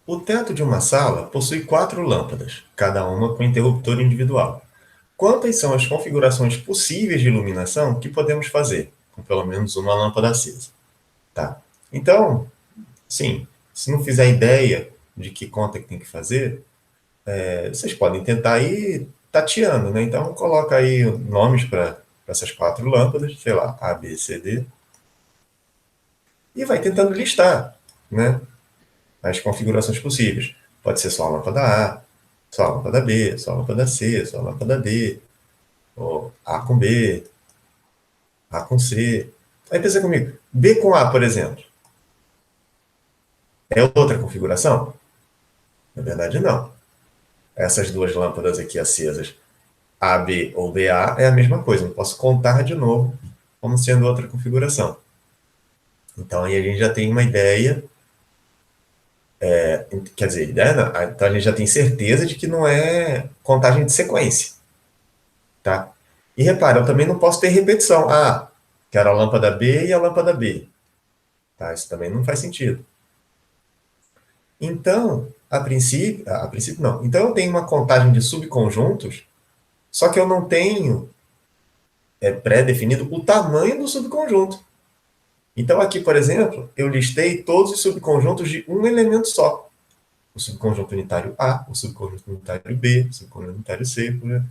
O teto de uma sala possui 4 lâmpadas, cada uma com interruptor individual. Quantas são as configurações possíveis de iluminação que podemos fazer, com pelo menos uma lâmpada acesa? Tá. Então, sim, se não fizer ideia de que conta que tem que fazer, vocês podem tentar ir tateando, né? Então, coloca aí nomes para essas 4 lâmpadas, sei lá, A, B, C, D, e vai tentando listar, né? As configurações possíveis. Pode ser só a lâmpada A, só a lâmpada B, só a lâmpada C, só a lâmpada D, ou A com B, A com C. Aí pensa comigo, B com A, por exemplo, é outra configuração? Na verdade, não. Essas duas lâmpadas aqui acesas, AB ou BA, é a mesma coisa. Não posso contar de novo como sendo outra configuração. Então aí a gente já tem uma ideia, quer dizer, ideia não, então a gente já tem certeza de que não é contagem de sequência, tá? E repara, eu também não posso ter repetição. Ah, quero a lâmpada B e a lâmpada B. Tá? Isso também não faz sentido. Então, a princípio não. Então eu tenho uma contagem de subconjuntos, só que eu não tenho pré-definido o tamanho do subconjunto. Então aqui, por exemplo, eu listei todos os subconjuntos de um elemento só. O subconjunto unitário A, o subconjunto unitário B, o subconjunto unitário C. Né?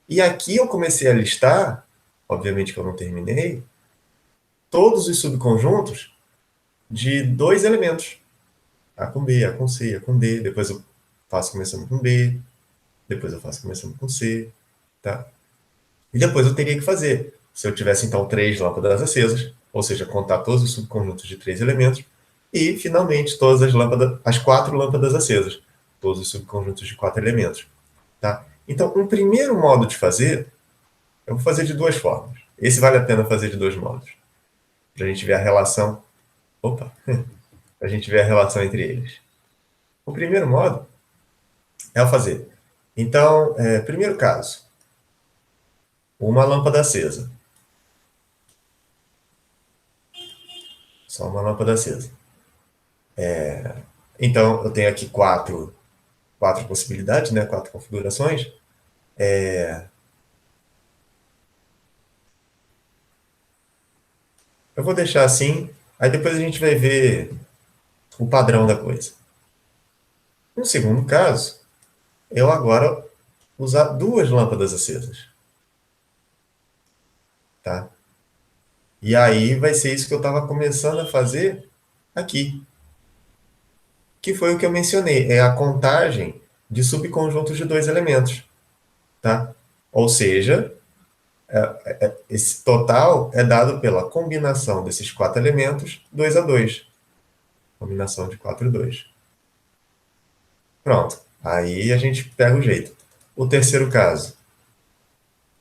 E aqui eu comecei a listar, obviamente que eu não terminei, todos os subconjuntos de dois elementos. A com B, A com C, A com D. Depois eu faço começando com B. Depois eu faço começando com C. Tá? E depois eu teria que fazer, se eu tivesse então 3 lâmpadas acesas, ou seja, contar todos os subconjuntos de 3 elementos, e finalmente todas as 4 lâmpadas acesas, todos os subconjuntos de 4 elementos. Tá? Então, um primeiro modo de fazer, eu vou fazer de duas formas. Esse vale a pena fazer de dois modos, para a gente ver a relação. Opa! Para a gente ver a relação entre eles. O primeiro modo é o fazer. Então, primeiro caso, uma lâmpada acesa. Só uma lâmpada acesa. Então, eu tenho aqui quatro possibilidades, né? 4 configurações. Eu vou deixar assim, aí depois a gente vai ver o padrão da coisa. No segundo caso, eu agora usar 2 lâmpadas acesas, tá? E aí vai ser isso que eu estava começando a fazer aqui, que foi o que eu mencionei, é a contagem de subconjuntos de 2 elementos, tá? Ou seja, esse total é dado pela combinação desses 4 elementos, 2 a 2. Combinação de 4 e 2. Pronto. Aí a gente pega o jeito. O terceiro caso,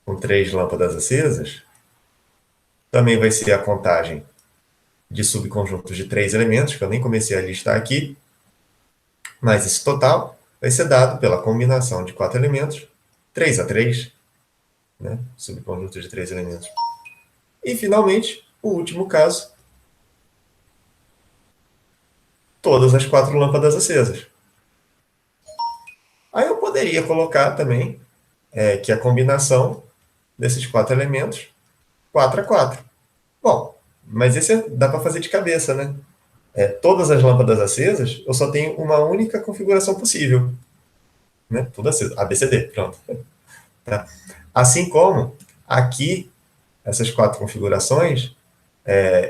com 3 lâmpadas acesas, também vai ser a contagem de subconjuntos de 3 elementos, que eu nem comecei a listar aqui, mas esse total vai ser dado pela combinação de 4 elementos, 3 a 3, né? Subconjuntos de 3 elementos. E, finalmente, o último caso, todas as 4 lâmpadas acesas. Aí eu poderia colocar também que a combinação desses 4 elementos, 4 a 4. Bom, mas esse dá para fazer de cabeça, né? Todas as lâmpadas acesas, eu só tenho uma única configuração possível. Né? Tudo aceso. ABCD, pronto. Tá? Assim como aqui, essas 4 configurações,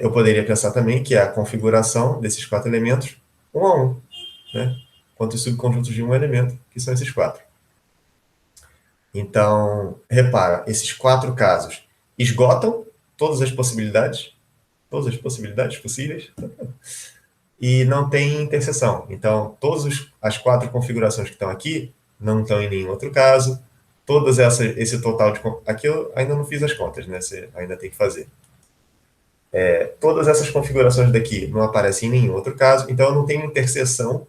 eu poderia pensar também que é a configuração desses 4 elementos um a um. Né? Quantos subconjuntos de um elemento, que são esses 4. Então, repara, esses 4 casos esgotam todas as possibilidades possíveis, e não tem interseção. Então, todas as 4 configurações que estão aqui não estão em nenhum outro caso. Esse total de. Aqui eu ainda não fiz as contas, né? Você ainda tem que fazer. Todas essas configurações daqui não aparecem em nenhum outro caso, então eu não tenho interseção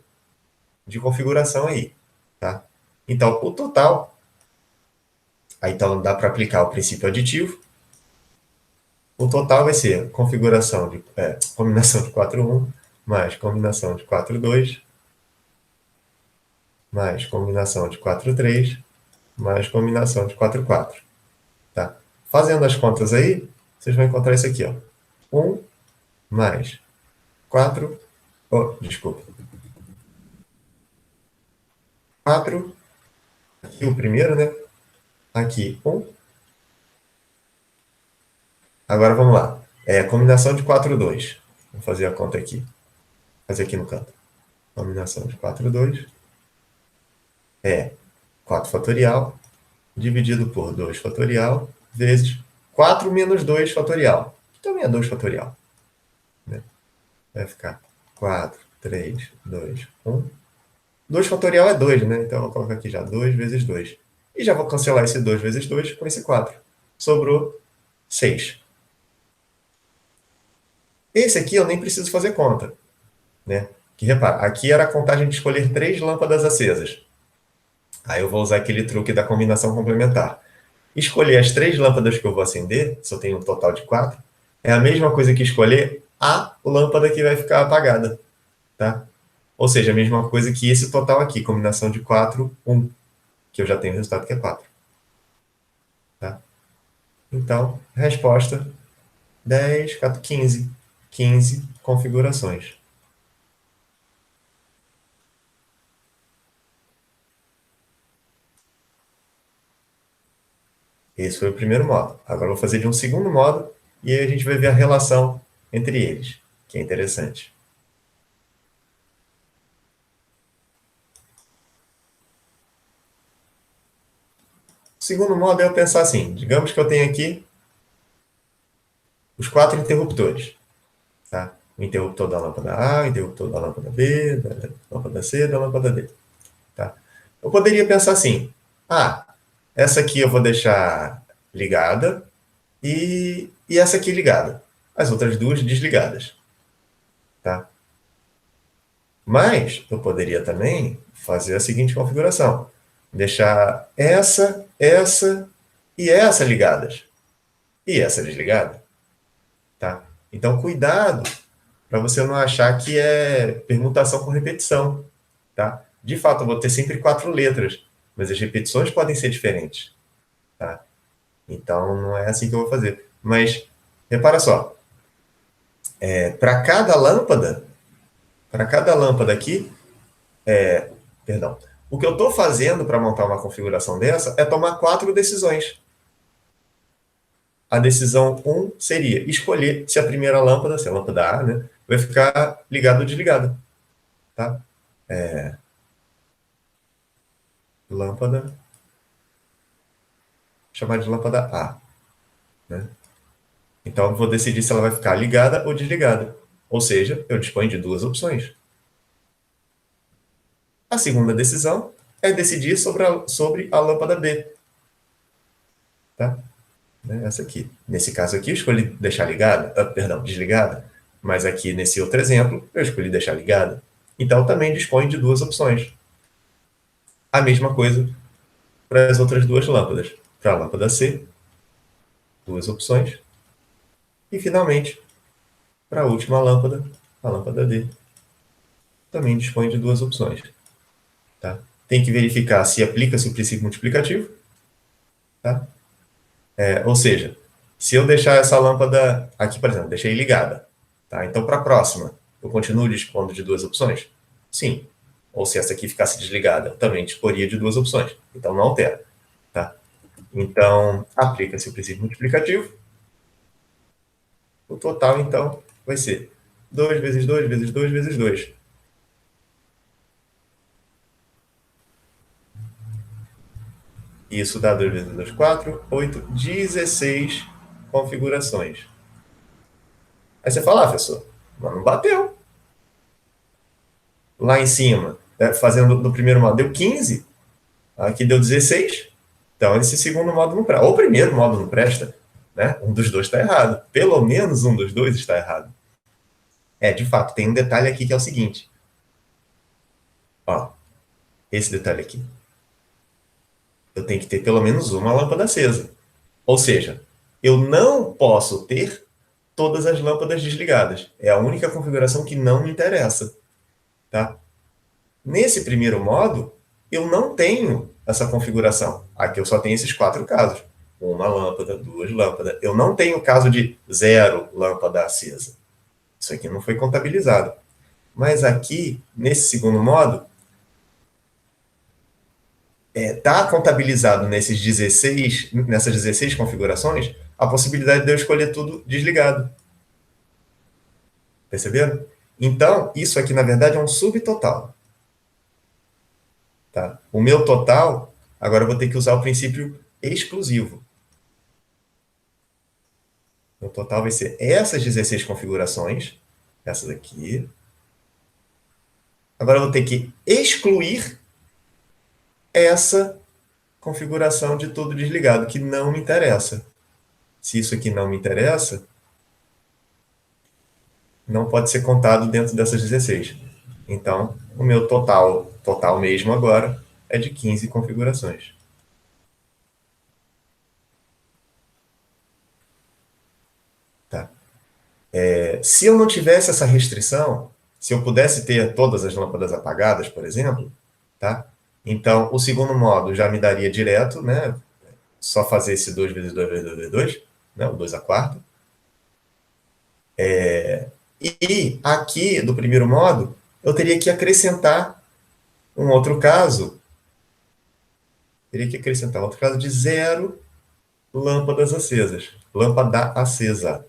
de configuração aí. Tá? Então, o total. Aí então dá para aplicar o princípio aditivo. O total vai ser combinação de 4 1 mais combinação de 4 2 mais combinação de 4, 3, mais combinação de 4, 4. Tá? Fazendo as contas aí, vocês vão encontrar isso aqui, ó. 1 mais 4, oh, desculpa, 4, aqui o primeiro, né? Aqui 1. Agora vamos lá. Combinação de 4, 2. Vou fazer a conta aqui. Vou fazer aqui no canto. Combinação de 4, 2 é 4 fatorial dividido por 2 fatorial vezes 4 menos 2 fatorial, que também é 2 fatorial. Né? Vai ficar 4, 3, 2, 1. 2 fatorial é 2, né? Então eu vou colocar aqui já 2 vezes 2. E já vou cancelar esse 2 vezes 2 com esse 4. Sobrou 6. Esse aqui eu nem preciso fazer conta. Né? Que repara, aqui era a contagem de escolher 3 lâmpadas acesas. Aí eu vou usar aquele truque da combinação complementar. Escolher as 3 lâmpadas que eu vou acender, se eu tenho um total de 4, é a mesma coisa que escolher a lâmpada que vai ficar apagada. Tá? Ou seja, a mesma coisa que esse total aqui, combinação de 4, 1, que eu já tenho o resultado que é 4. Tá? Então, resposta 10, 14, 15. 15 configurações. Esse foi o primeiro modo. Agora eu vou fazer de um segundo modo e aí a gente vai ver a relação entre eles, que é interessante. O segundo modo é eu pensar assim, digamos que eu tenho aqui os 4 interruptores. Tá? O interruptor da lâmpada A, o interruptor da lâmpada B, da lâmpada C, da lâmpada D. Tá? Eu poderia pensar assim, essa aqui eu vou deixar ligada e essa aqui ligada. As outras duas desligadas. Tá? Mas eu poderia também fazer a seguinte configuração. Deixar essa e essa ligadas. E essa desligada. Tá? Então, cuidado para você não achar que é permutação com repetição. Tá? De fato, eu vou ter sempre 4 letras, mas as repetições podem ser diferentes. Tá? Então, não é assim que eu vou fazer. Mas, repara só, para cada lâmpada aqui, perdão, o que eu estou fazendo para montar uma configuração dessa é tomar 4 decisões. A decisão 1 seria escolher se a primeira lâmpada, se a lâmpada A, né, vai ficar ligada ou desligada. Tá? Lâmpada, chamar de lâmpada A. Né? Então, eu vou decidir se ela vai ficar ligada ou desligada. Ou seja, eu disponho de 2 opções. A segunda decisão é decidir sobre a lâmpada B. Tá? Essa aqui. Nesse caso aqui, eu escolhi deixar ligada, desligada. Mas aqui, nesse outro exemplo, eu escolhi deixar ligada. Então, também disponho de 2 opções. A mesma coisa para as outras 2 lâmpadas. Para a lâmpada C, 2 opções. E, finalmente, para a última lâmpada, a lâmpada D, também dispõe de 2 opções. Tá? Tem que verificar se aplica-se o princípio multiplicativo. Tá? Ou seja, se eu deixar essa lâmpada aqui, por exemplo, deixei ligada. Tá? Então, para a próxima, eu continuo dispondo de 2 opções? Sim. Ou se essa aqui ficasse desligada, eu também disporia de 2 opções. Então, não altera. Tá? Então, aplica-se o princípio multiplicativo. O total, então, vai ser 2 vezes 2 vezes 2 vezes 2. Isso dá 2 vezes 2, 4, 8, 16 configurações. Aí você fala, professor, mas não bateu. Lá em cima, fazendo do primeiro modo, deu 15. Aqui deu 16. Então, esse segundo modo não presta. Ou o primeiro modo não presta. Né? Um dos dois está errado. Pelo menos um dos dois está errado. De fato, tem um detalhe aqui que é o seguinte. Ó, esse detalhe aqui. Eu tenho que ter pelo menos uma lâmpada acesa. Ou seja, eu não posso ter todas as lâmpadas desligadas. É a única configuração que não me interessa. Tá? Nesse primeiro modo, eu não tenho essa configuração. Aqui eu só tenho esses 4 casos. Uma lâmpada, 2 lâmpadas. Eu não tenho o caso de 0 lâmpada acesa. Isso aqui não foi contabilizado. Mas aqui, nesse segundo modo, está contabilizado nessas 16 configurações a possibilidade de eu escolher tudo desligado. Perceberam? Então, isso aqui, na verdade, é um subtotal. Tá? O meu total, agora eu vou ter que usar o princípio exclusivo. O total vai ser essas 16 configurações, essa daqui. Agora eu vou ter que excluir essa configuração de tudo desligado, que não me interessa. Se isso aqui não me interessa, não pode ser contado dentro dessas 16. Então, o meu total mesmo agora, é de 15 configurações. Tá? Se eu não tivesse essa restrição, se eu pudesse ter todas as lâmpadas apagadas, por exemplo, tá? Então, o segundo modo já me daria direto, né? Só fazer esse 2 vezes 2 vezes 2 vezes 2, né? O 2 a quarta. E aqui, do primeiro modo, eu teria que acrescentar um outro caso. Teria que acrescentar outro caso de 0 lâmpadas acesas. Lâmpada acesa.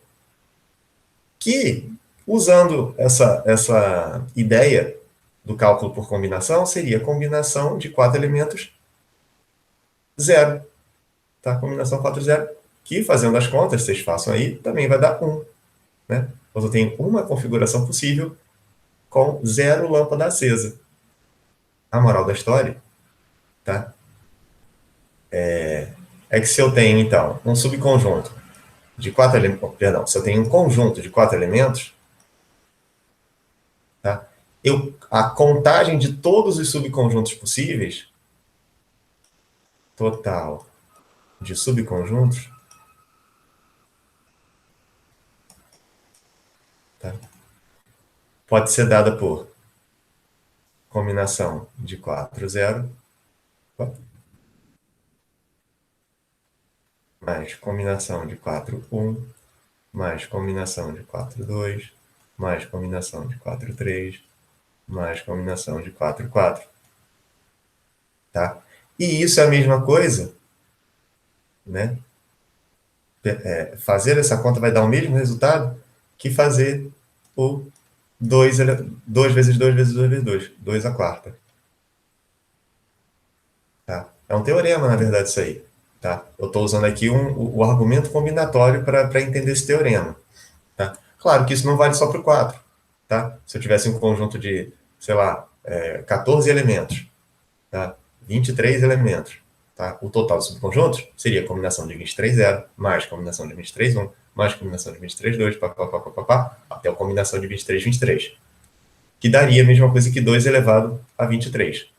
Que, usando essa ideia do cálculo por combinação, seria combinação de 4 elementos, 0. Tá? Combinação 4, 0. Que, fazendo as contas, vocês façam aí, também vai dar 1. Né? Então, eu tenho uma configuração possível com 0 lâmpada acesa. A moral da história, tá? É que se eu tenho, então, um subconjunto de 4 elementos, perdão, se eu tenho um conjunto de 4 elementos, tá? A contagem de todos os subconjuntos possíveis, total de subconjuntos, tá? Pode ser dada por combinação de 4, 0, mais combinação de 4, 1, mais combinação de 4, 2, mais combinação de 4, 3, mais combinação de 4, 4. Tá? E isso é a mesma coisa, né? Fazer essa conta vai dar o mesmo resultado que fazer o 2 vezes 2 vezes 2 vezes 2, 2 a quarta. Tá? É um teorema, na verdade, isso aí. Tá? Eu estou usando aqui o argumento combinatório para entender esse teorema. Tá? Claro que isso não vale só para o 4. Tá? Se eu tivesse um conjunto de, sei lá, 14 elementos, tá? 23 elementos, tá? O total dos subconjuntos seria a combinação de 23, 0, mais combinação de 23, 1, mais combinação de 23, 2, até a combinação de 23, 23. Que daria a mesma coisa que 2 elevado a 23.